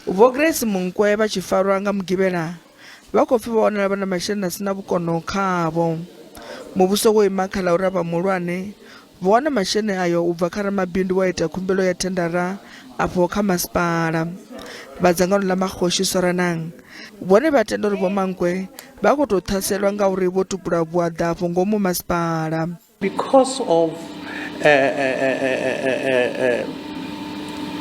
Vho Grace Munkwe vha tshi farwa nga mugivhela vha khou pfi vha wanala vha na masheleni a sina vhukono khavho. Muvhuso wo ima kha ḽa uri vha muhulwane vho wana masheleni ayo u bva kha ramabindu wa ita khumbelo ya thendara afho kha Masipala. Vha dzangano ḽa makhoshi Soranang vhone vha tenda uri vho Mankwe vha khou tou ṱhaselwa nga uri vho tupula vhuada afho ngomu Masipala. Because of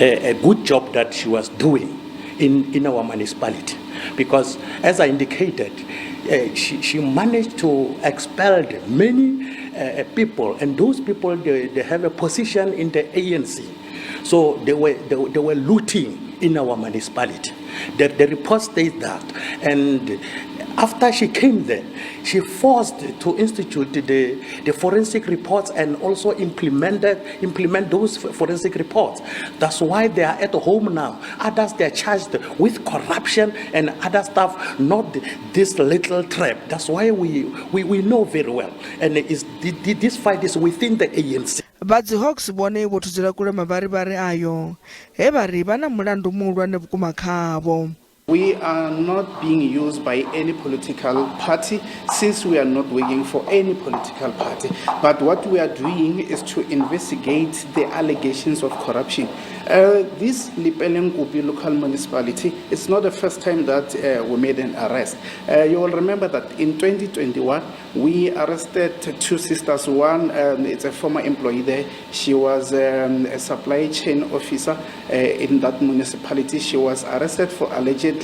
a good job that she was doing in our municipality, because as I indicated, she managed to expel many people, and those people they have a position in the ANC, so they were looting in our municipality. The report states that, and after she came there, she forced to institute the forensic reports and also implement those forensic reports. That's why they are at home now. Others, they are charged with corruption and other stuff, not this little trap. That's why we know very well. And this fight is within the ANC. Badzi Hawks bone vho thudzela kule mavharivhari ayo he vha ri vha na mulandu muhulwane vhukuma khavho. We are not being used by any political party, since we are not working for any political party. But what we are doing is to investigate the allegations of corruption. This Lepelle Nkumpi local municipality, it's not the first time that we made an arrest. You will remember that in 2021, we arrested two sisters. One, it's a former employee there. She was a supply chain officer in that municipality. She was arrested for allegedly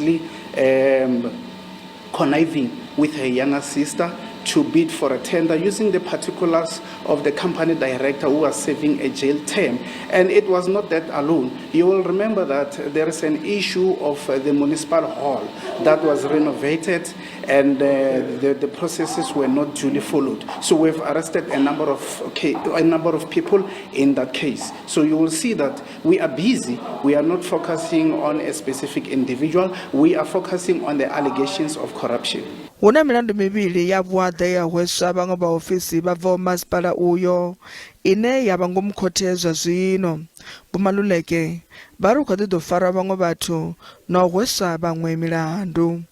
conniving with her younger sister to bid for a tender using the particulars of the company director who was serving a jail term. And it was not that alone. You will remember that there is an issue of the municipal hall that was renovated, and the processes were not duly followed. So we've arrested a number of people in that case. So you will see that we are busy. We are not focusing on a specific individual. We are focusing on the allegations of corruption. Huna milandu mivhili ya vhuada ya hweswa vhaṅwe vhaofisiri vha bvaho Masipala uyo ine ya vha ngomu khothe zwa zwino. Vho Maluleke vha ri hu kha ḓi ḓo farwa vhaṅwe vhathu na u hweswa vhaṅwe milandu.